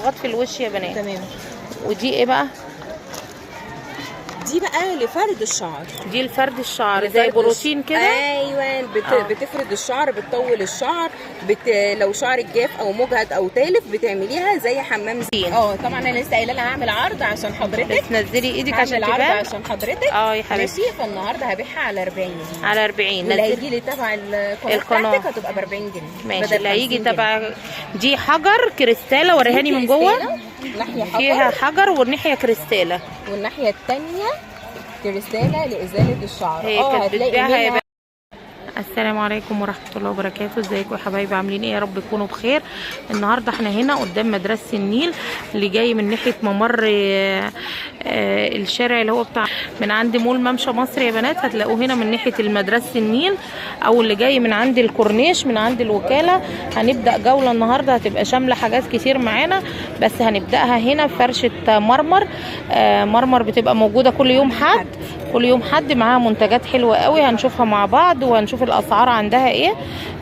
فراغات في الوش يا بنات. تمام. ودي ايه بقى؟ دي بقى لفرد الشعر. دي لفرد الشعر زي بروتين كده. ايوه بتفرد الشعر، بتطول الشعر، لو شعرك جاف او مجهد او تالف بتعمليها زي حمام زين. طبعا انا لسه قايله لها هعمل عرض عشان حضرتك. تنزلي ايدك عشان تبان. عرض عشان حضرتك. يا حبيبتي. ماشي. فالنهارده هبيعها على 40 جنيه. على 40. اللي هيجي لي تبع القناه بتاعتك هتبقى ب 40 جنيه. ماشي. اللي هيجي تبع دي حجر كريستاله، وريهاني من جوه. ناحيه حجر فيها حجر والناحيه كريستاله، والناحيه الثانيه كريستاله لازاله الشعر. كانت بتبيعها منها. السلام عليكم ورحمه الله وبركاته. ازيكم يا حبايبي؟ عاملين ايه؟ يا رب تكونوا بخير. النهارده احنا هنا قدام مدرسه النيل، اللي جاي من ناحيه ممر الشارع اللي هو بتاع من عند مول ممشى مصر يا بنات. هتلاقوه هنا من ناحيه المدرسه النيل، او اللي جاي من عند الكورنيش من عند الوكاله. هنبدا جوله النهارده هتبقى شامله حاجات كتير معانا، بس هنبداها هنا في فرشه مرمر. مرمر بتبقى موجوده كل يوم حد، كل يوم حد معاها منتجات حلوه قوي هنشوفها مع بعض، وهنشوف الاسعار عندها ايه.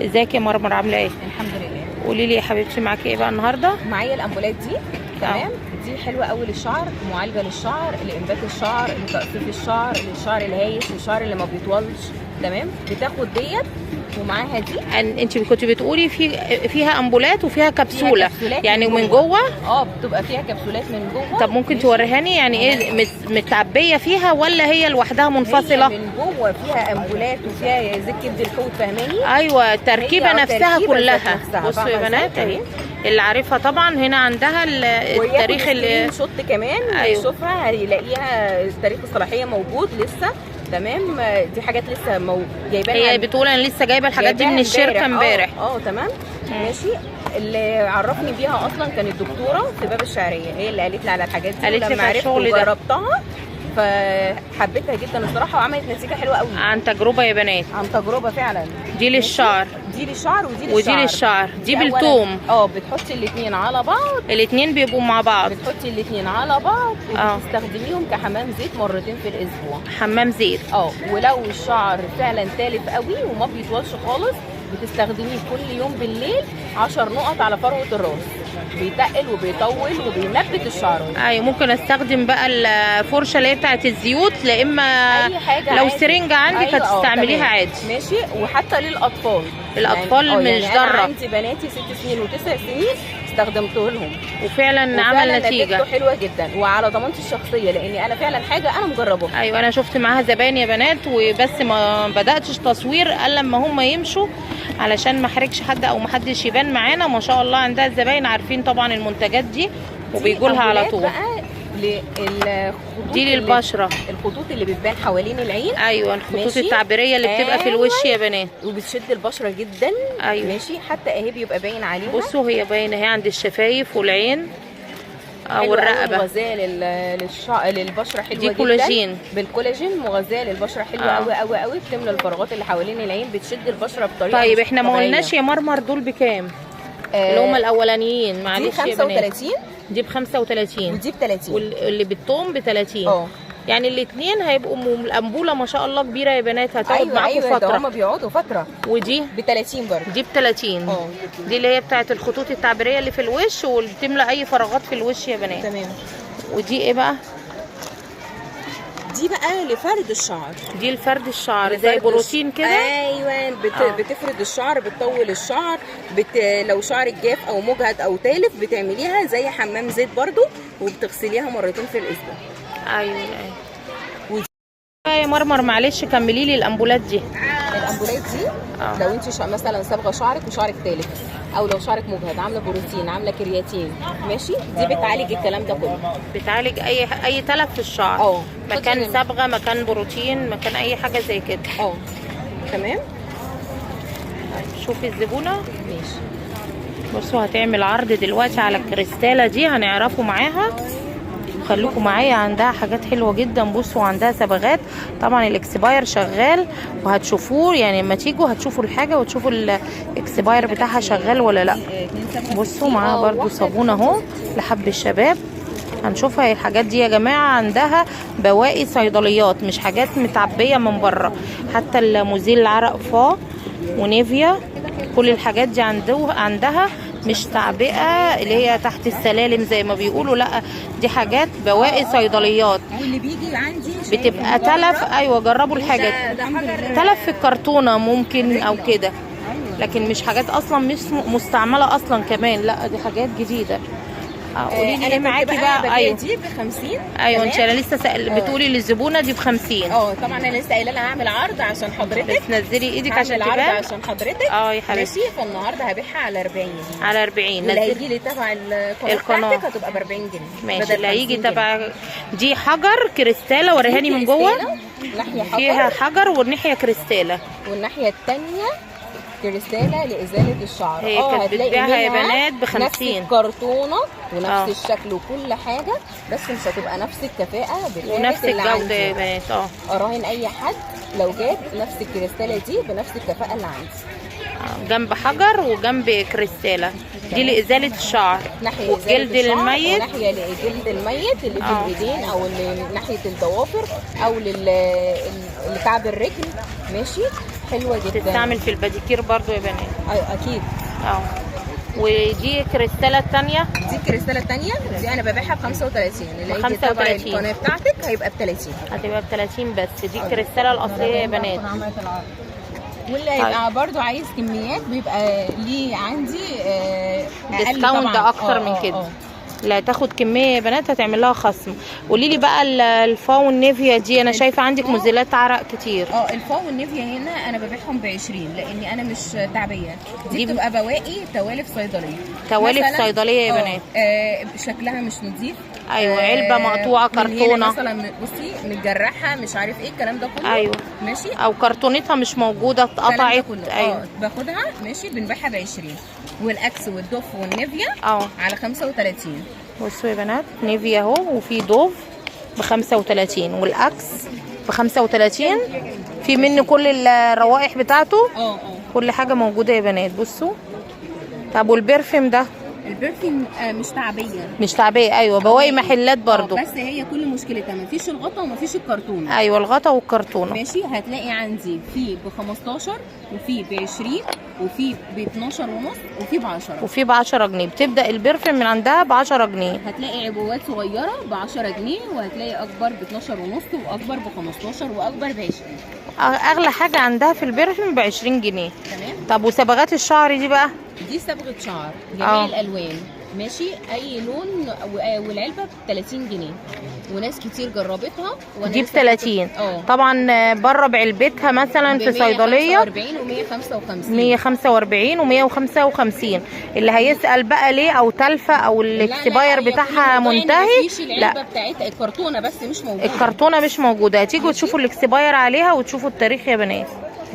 ازيك يا مرمر؟ عامله ايه؟ الحمد لله. قولي لي يا حبيبتي معاكي ايه بقى النهارده؟ معايا الامبولات دي. تمام. دي حلوه قوي للشعر، معالجه للشعر، لانبات الشعر، لتقصيف الشعر، للشعر الهايش، للشعر اللي ما بيطولش. تمام. بتاخد ديت ومعاها دي. انت كنت بتقولي فيها امبولات وفيها كبسوله، يعني من جوه. بتبقى فيها كبسولات من جوه. طب ممكن توريهاني يعني ايه متعبيه فيها ولا هي لوحدها منفصله؟ هي من جوه فيها امبولات وفيها زي كبد الحوت. فاهماني؟ ايوه التركيبه نفسها كلها. بصوا يا بنات اهي، اللي عارفها طبعا هنا عندها التاريخ اللي شوت كمان. يشوفها هيلاقيها تاريخ الصلاحيه موجود لسه. تمام. دي حاجات لسه جايباها. هي بتقول انا لسه جايبه الحاجات دي من الشركه امبارح. تمام. ماشي. اللي عرفني بيها اصلا كانت الدكتوره في باب الشعريه، هي اللي قالت لي على الحاجات دي. قالت لي لما عرفت وجربتها فحبيتها جدا الصراحه، وعملت نتيجه حلوه قوي. عن تجربه يا بنات. عن تجربه فعلا. دي للشعر. دي للشعر ودي للشعر. دي بالثوم. بتحطي الاثنين على بعض. الاثنين بيبقوا مع بعض. بتحطي الاثنين على بعض وبتستخدميهم كحمام زيت مرتين في الاسبوع. حمام زيت. ولو الشعر فعلا تالف قوي وما بيطولش خالص، بتستخدميه كل يوم بالليل 10 نقط على فروه الراس. بيتقل وبيطول وبينبت الشعر. ايوه. ممكن استخدم بقى الفرشه اللي هي بتاعت الزيوت، لا اما اي حاجه لو عادي. سرنجه عندك هتستعمليها عادي. ماشي. وحتى للاطفال. الاطفال يعني مش أنا ضاره. عندي بناتي 6 سنين و9 سنين استخدمته لهم وفعلا عمل نتيجه حلوه جدا، وعلى ضمانتي الشخصيه، لاني انا فعلا حاجه انا مجرباها. ايوه انا شفت معاها زباين يا بنات، وبس ما بداتش تصوير الا لما هم يمشوا علشان ما احرجش حد او ما حدش يبان معانا. ما شاء الله عندها الزباين عارفين طبعا المنتجات دي وبيجوا لها على طول. دي للبشره، الخطوط اللي بتبان حوالين العين. ايوه الخطوط التعبيريه اللي بتبقى في الوش يا بنات، وبتشد البشره جدا. ايوه ماشي. حتى اهي بيبقى باين عليها. بصوا هي باينه اهي عند الشفايف والعين والرقبه. مغذيه للبشره حلوه دي جدا. كولاجين. بالكولاجين مغذيه للبشره حلوه قوي قوي قوي. بتملى الفراغات اللي حوالين العين، بتشد البشره بطريقه. طيب احنا ما قلناش يا مرمر دول بكام؟ اللي هم الاولانيين معلش. دي 35. دي ب 35 ودي ب 30. واللي بالثوم ب 30. يعني الاثنين هيبقوا الانبوله ما شاء الله كبيره يا بنات، هتقعد معاكم فتره. هم بيقعدوا فتره. ودي ب 30 برضه. دي ب 30. دي اللي هي بتاعت الخطوط التعبيريه اللي في الوش، واللي بتملى اي فراغات في الوش يا بنات. تمام. ودي ايه بقى؟ دي بقى لفرد الشعر. دي لفرد الشعر زي بروتين كده. ايوه بتفرد الشعر، بتطول الشعر، لو شعرك جاف او مجهد او تالف بتعمليها زي حمام زيت برضو، وبتغسليها مرتين في الاسبوع. ايوه. يا مرمر معلش كملي لي الامبولات دي. الامبولات دي لو انت مثلا صبغه شعرك وشعرك تالف، او لو شعرك مجهد، عامله بروتين، عامله كرياتين، ماشي، دي بتعالج الكلام ده كله. بتعالج اي تلف في الشعر. مكان صبغه، مكان بروتين، مكان اي حاجه زي كده. تمام. شوفي الزبونه. ماشي. بصوا هتعمل عرض دلوقتي على الكريستاله دي، هنعرفوا معاها. خليكم معايا، عندها حاجات حلوه جدا. بصوا عندها صبغات، طبعا الاكسباير شغال وهتشوفوه، يعني لما تيجوا هتشوفوا الحاجه وتشوفوا الاكسباير بتاعها شغال ولا لا. بصوا معاها برضو صابون اهو لحب الشباب. هنشوفها الحاجات دي يا جماعه، عندها بواقي صيدليات، مش حاجات متعبيه من بره. حتى المزيل العرق فا ونيفيا، كل الحاجات دي عندها مش تعبئه اللي هي تحت السلالم زي ما بيقولوا، لا دي حاجات بواقي صيدليات. واللي بيجي عندي بتبقى تلف. ايوه جربوا الحاجات، تلف في الكرتونه ممكن او كده، لكن مش حاجات اصلا مش مستعمله اصلا كمان، لا دي حاجات جديده. قولي لي ايه معاكي بقى؟ ايوه دي ب 50. ايوه انت لسه بتقولي للزبونه دي ب 50. طبعا انا لسه قايله لها هعمل عرض عشان حضرتك، تنزلي ايدك عشان العرض تبان عشان حضرتك. يا حبيبتي ماشي. فالنهارده هبيعها على 40. على 40. اللي هيجي لي تبع القناه بتاعتك هتبقى ب 40 جنيه. ماشي. اللي هيجي تبع دي حجر كريستاله، وريهاني من جوه. ناحيه حجر فيها حجر والناحيه كريستاله، والناحيه الثانيه كريستاله لازاله الشعر. هي كانت بتبيعها يا بنات ب 50. نفس الكرتونه ونفس الشكل وكل حاجه، بس مش هتبقى نفس الكفاءه بتاعت ونفس الجوده يا بنات. اراهن اي حد لو جاب نفس الكريستاله دي بنفس الكفاءه اللي عندي. جنب حجر وجنب كريستاله، دي لازاله الشعر والجلد الميت، وناحيه للجلد الميت اللي في الايدين او اللي ناحيه الضوافر او لكعب الرجل. ماشي. حلوه جدا. تستعمل في الباديكير برضو يا بنات. ايوه اكيد. ودي كريستاله الثانيه، دي الكريستاله الثانيه دي انا ببيعها ب 35. اللي هيجي تبع القناه بتاعتك هيبقى ب 30. هتبقى ب 30 بس. دي الكريستاله الاصليه يا بنات. واللي هيبقى برضو عايز كميات بيبقى ليه عندي ديسكاونت اكتر من كده. لا تاخد كميه يا بنات هتعمل لها خصم. قولي لي بقى الفاون نيفيا دي، انا شايفه عندك مزيلات عرق كتير. الفاون نيفيا هنا انا ببيعهم ب 20 لاني انا مش تعبيه. دي بتبقى بواقي توالف صيدليه. توالف صيدليه يا بنات. شكلها مش نظيف. ايوه علبه مقطوعه كرتونه مثلا بصي متجرحه مش عارف ايه الكلام ده كله. ايوه ماشي. او كرتونتها مش موجوده اتقطعت. ايوه باخدها ماشي بنبيعها ب 20. والاكس والدوف والنيفيا على 35. بصوا يا بنات نيفيا اهو، وفي دوف ب 35 والاكس ب 35. في منه كل الروائح بتاعته. كل حاجه موجوده يا بنات. بصوا. طب والبرفيوم ده؟ البرفيوم مش تعبيه. مش تعبيه. ايوه بواقي محلات برضو. بس هي كل مشكلتها مفيش الغطا ومفيش الكرتونه. ايوه الغطا والكرتونه. ماشي. هتلاقي عندي في ب 15 وفي ب 20 وفي ب 12 ونص وفي ب 10 وفي ب 10 جنيه. بتبدا البرفيوم من عندها ب 10 جنيه. هتلاقي عبوات صغيره ب 10 جنيه وهتلاقي اكبر ب 12 ونص واكبر ب 15 واكبر ب 20. اغلى حاجه عندها في البرفيوم ب 20 جنيه. تمام. طب وصبغات الشعر دي بقى؟ دي صبغه شعر جميع الالوان. ماشي. اي لون والعلبه ب 30 جنيه وناس كتير جربتها. دي ب 30. طبعا بره بعلبتها مثلا في صيدليه 145 و155. اللي هيسال بقى ليه او تلفه او الاكسباير بتاعها منتهي، لا بتاعتها الكرتونه بس مش موجوده. الكرتونه مش موجوده. هتيجوا تشوفوا الاكسباير عليها وتشوفوا التاريخ يا بنات.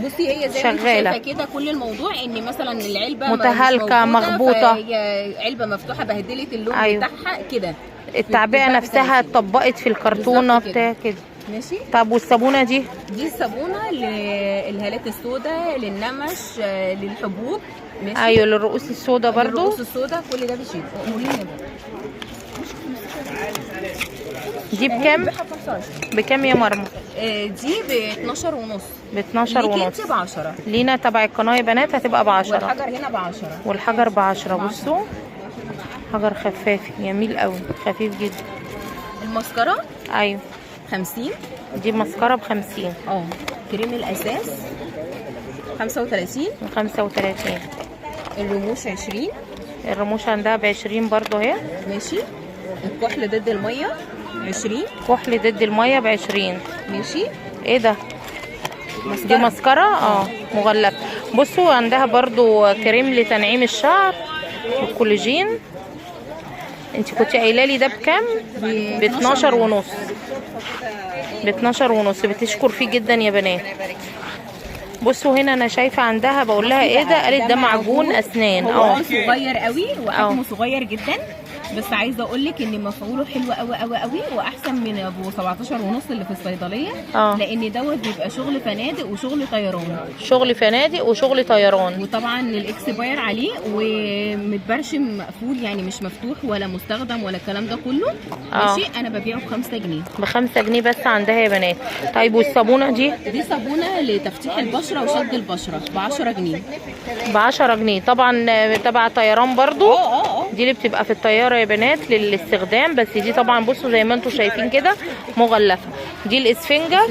بصي هي زي ما انت شايفه كده كل الموضوع ان مثلا العلبه متهالكه مخبوطه، هي علبه مفتوحه بهدلت اللون بتاعها كده. التعبئه نفسها اتطبقت في الكرتونه بتاع كده. ماشي. طب والصابونه دي؟ دي الصابونه للهالات السوداء، للنمش، للحبوب. ماشي. ايوه للرؤوس السوداء برضو. الرؤوس السوداء كل ده بيشيل. دي بكام؟ بكام يا مرمى؟ دي ب 12 ونص. ب 12 ونص. ب 10. لينا تبع القناه يا بنات هتبقى ب 10. والحجر هنا ب 10. والحجر ب 10. بصوا حجر خفاف جميل قوي، خفيف جدا. المسكره ايوه 50. دي مسكره ب 50. كريم الاساس 35. 35. الرموش 20. الرموش عندها ب 20 برضو اهي. ماشي. الكحل ضد الميه 20. كحل ضد الميه ب 20. ماشي. ايه ده؟ دي مسكره مغلفه. بصوا عندها برضو كريم لتنعيم الشعر والكولاجين. انت كنت قايله لي ده بكام؟ ب 12 ونص. ب 12 ونص. بتشكر فيه جدا يا بنات. بصوا هنا انا شايفه عندها، بقول لها ايه ده؟ قالت ده معجون اسنان. هو صغير قوي وحجمه صغير جدا. بس عايزه اقول لك ان مفعوله حلو قوي قوي قوي، واحسن من ابو 17 ونص اللي في الصيدليه. لان دوت بيبقى شغل فنادق وشغل طيران. شغل فنادق وشغل طيران. وطبعا الاكسباير عليه ومتبرشم مقفول، يعني مش مفتوح ولا مستخدم ولا الكلام ده كله. ماشي. انا ببيعه ب5 جنيه. ب5 جنيه بس عندها يا بنات. طيب والصابونه دي صابونه لتفتيح البشره وشد البشره ب10 جنيه. ب10 جنيه طبعا، تبع طيران برضو. دي اللي بتبقى في الطياره يا بنات للاستخدام. بس دي طبعا بصوا زي ما انتم شايفين كده مغلفه. دي الاسفنجه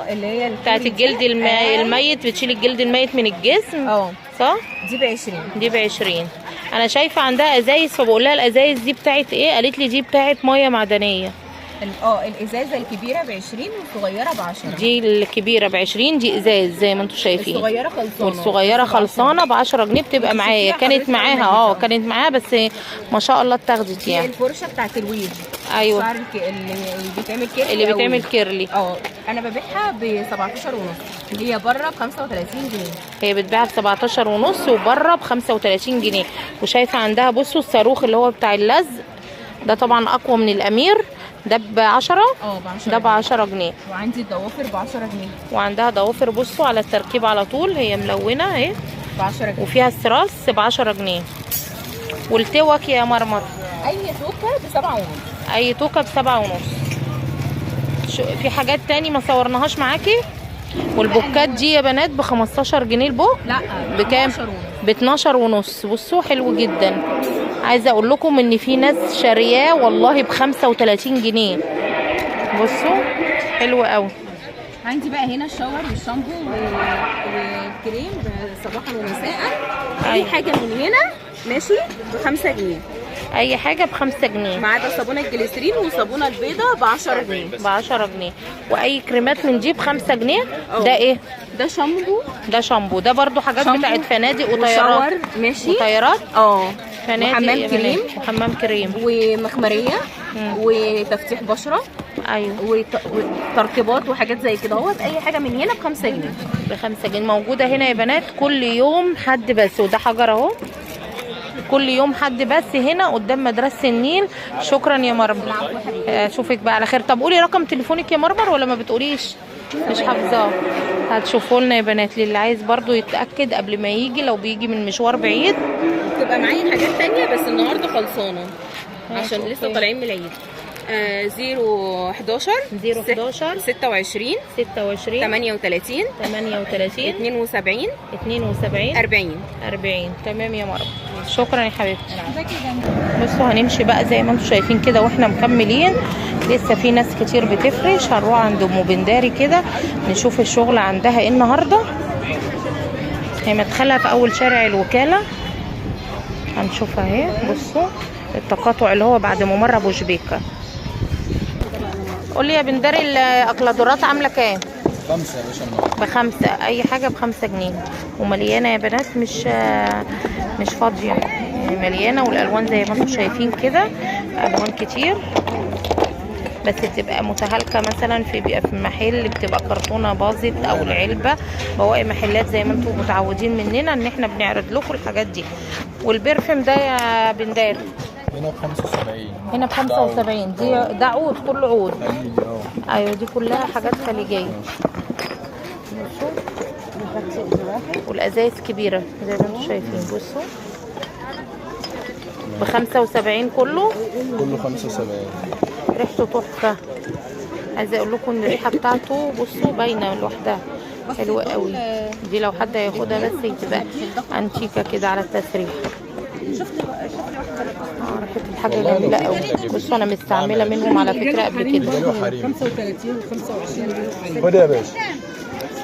اللي هي بتاعت الجلد الميت، بتشيل الجلد الميت من الجسم. صح. دي ب20. دي ب20. انا شايفه عندها ازايز، فبقول لها الازايز دي بتاعت ايه؟ قالت لي دي بتاعت ميه معدنيه. الازازه الكبيره ب20 والصغيره ب10. دي الكبيره ب20، دي ازاز زي ما انتم شايفين. الصغيره خلصانه. والصغيره خلصانه ب10 جنيه. بتبقى معايا، كانت معاها كانت معاها بس ما شاء الله اتاخدت يعني. الفرشه بتاعت الويف. ايوه. شعر اللي بيتعمل كيرلي. اللي بيتعمل كيرلي. انا ببيعها ب17 ونص. هي بره ب35 جنيه. هي بتباع ب17 ونص وبره ب35 جنيه. وشايفه عندها بصوا الصاروخ اللي هو بتاع اللزق ده طبعا اقوى من الامير. ده ب10. ده ب10 جنيه. وعندي الضوافر ب10 جنيه. وعندها ضوافر بصوا على التركيب على طول، هي ملونه اهي ب10 جنيه. وفيها السراس ب10 جنيه. والتوك يا مرمر اي توكه ب7 ونص. اي توكه ب7 ونص. في حاجات تاني ما صورناهاش معاكي. والبوكات دي يا بنات ب15 جنيه البوك. لا بكام؟ ب12 ونص. بصوا حلو جدا. عايزه اقول لكم ان في ناس شارياه والله ب35 جنيه. بصوا حلو قوي. عندي بقى هنا الشاور والشامبو والكريم صباحا ومساء. اي حاجه من هنا ماشي ب5 جنيه. اي حاجه ب5 جنيه ما عدا صابونه الجليسرين والصابونه البيضاء ب10 جنيه. ب10 جنيه. واي كريمات من دي ب5 جنيه. ده ايه؟ ده شامبو. ده شامبو. ده برضو حاجات بتاعت فنادق وطيارات. ماشي. وطيارات. فنادق وحمام كريم. وحمام كريم ومخمريه وتفتيح بشره. ايوه. وترطيبات وحاجات زي كده اهوت. اي حاجه من هنا ب5 جنيه. ب5 جنيه. موجوده هنا يا بنات كل يوم حد بس. وده حجر اهو. كل يوم حد بس هنا قدام مدرسه النيل. شكرا يا مرمر. اشوفك بقى على خير. طب قولي رقم تليفونك يا مرمر ولا ما بتقوليش؟ مش حافظاه. هتشوفوا لنا يا بنات للي عايز برضو يتاكد قبل ما يجي، لو بيجي من مشوار بعيد. بتبقى معايا حاجات تانية بس النهارده خلصانه عشان لسه طالعين من العيد. 011 011 26 38 72 40. تمام يا مرة. شكرا يا حبيبتي. بصوا هنمشي بقى زي ما انتم شايفين كده واحنا مكملين. لسه في ناس كتير بتفرش. هنروح عند ام بنداري كده نشوف الشغل عندها ايه النهارده. هي مدخلها في اول شارع الوكاله. هنشوفها اهي. بصوا التقاطع اللي هو بعد ممر ابو شبيكه. قولي يا بنداري الاكلادورات عامله كام؟ 5 يا باشا. ب5. اي حاجه ب5 جنيه. ومليانه يا بنات مش فاضيه يعني مليانه. والالوان زي ما انتم شايفين كده الوان كتير. بس بتبقى متهالكه مثلا بيبقى في محل بتبقى كرتونه باظت او العلبه. بواقي محلات زي ما انتم متعودين مننا ان احنا بنعرض لكم الحاجات دي. والبرفم ده يا بنداري هنا ب75. هنا ب75. ده عود كله عود. ايوه دي كلها حاجات خليجيه. بصوا والازايز كبيره زي ما انتم شايفين. بصوا ب75 كله 75. ريحته تحفه. عايزه اقول لكم ان الريحه بتاعته بصوا باينه لوحدها حلوه قوي. دي لو حد هياخدها بس تبقى انتيكه كده على التسريح. ريحه الحاجه جميله قوي. بصوا انا مستعمله منهم على فكره قبل كده. 35 و25. خد يا باشا.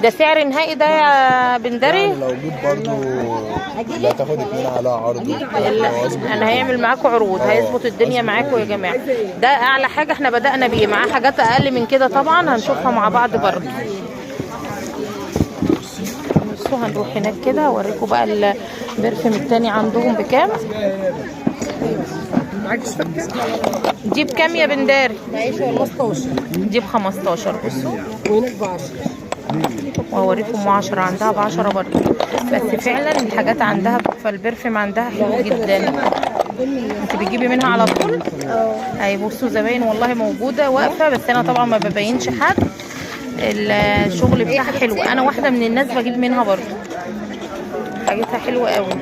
ده سعر نهائي ده يا بنداري؟ يعني لو جيت برضو لا تاخد 2 على عرض. انا هيعمل معاكم عروض. هيظبط الدنيا معاكم يا جماعه. ده اعلى حاجه احنا بدأنا بيه. معاه حاجات اقل من كده طبعا هنشوفها مع بعض برضو. بصوا هنروح هناك كده اوريكم بقى البرفم التاني عندهم بكام. دي بكام يا بنداري؟ دي ب15. بصوا وهوريكم 10. عندها ب10 برضه. بس فعلا الحاجات عندها فالبرفم عندها حلو جدا. انت بتجيبي منها على طول؟ اي بصوا زباين والله موجوده واقفه، بس انا طبعا ما ببينش حد. الشغل بتاعها حلو، انا واحده من الناس بجيب منها برضو، حاجتها حلوه قوي.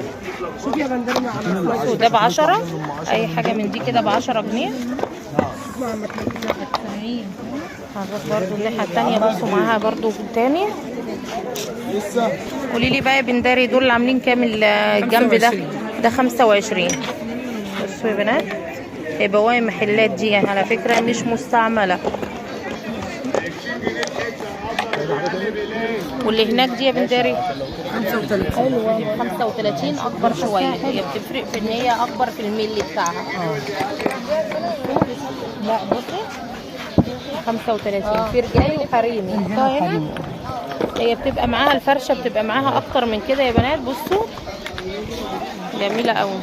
شوفي يا بندري بصوا ده ب10، اي حاجه من دي كده ب10 جنيه. هنروح برضو الناحيه التانيه، بصوا معاها برضو تاني. قولي لي بقى يا بنداري دول عاملين كام الجنب ده؟ ده 25. بصوا يا بنات، هي بواقي محلات دي على فكره مش مستعمله. واللي هناك دي يا بنداري 35 اكبر شويه، هي بتفرق في ان هي اكبر في الملي بتاعها. لا بصي 35 في رجالي وحريمي هنا. هي بتبقى معاها الفرشه، بتبقى معاها اكتر من كده يا بنات. بصوا جميله قوي،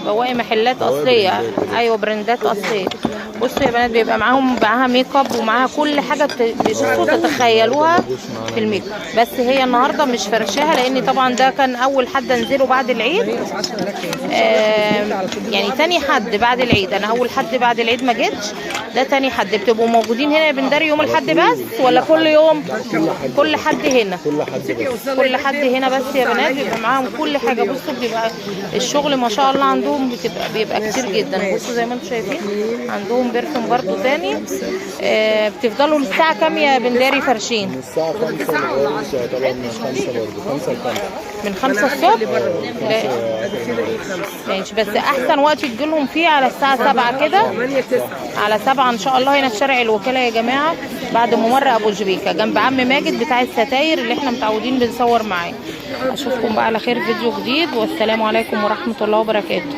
بواقي محلات اصليه، ايوه براندات اصليه. بصوا يا بنات بيبقى معاها ميك اب ومعاها كل حاجه بصوا تتخيلوها في الميك اب. بس هي النهارده مش فرشاها لان طبعا ده كان اول حد انزله بعد العيد، يعني تاني حد بعد العيد. انا اول حد بعد العيد ما جيتش، ده تاني حد. بتبقوا موجودين هنا يا بنداري يوم الاحد بس ولا كل يوم؟ كل حد هنا، كل حد هنا بس يا بنات بيبقى معاهم كل حاجه. بصوا بيبقى الشغل ما شاء الله عندهم بيبقى كتير جدا. بصوا زي ما انتم شايفين عندهم برفم برضو تاني. بتفضلوا الساعه كام يا بنداري فرشين؟ من الساعة 5 لغاية طبعا من 5 برضه، 5 ل 5. من 5 الصبح؟ ماشي، بس احسن وقت تجيلهم فيه على الساعه 7 كده، على 7 ان شاء الله هنا في شارع الوكاله يا جماعه، بعد ممر ابو جبيكه جنب عم ماجد بتاع الستاير اللي احنا متعودين بنصور معاه. اشوفكم بقى على خير فيديو جديد، والسلام عليكم ورحمه الله وبركاته.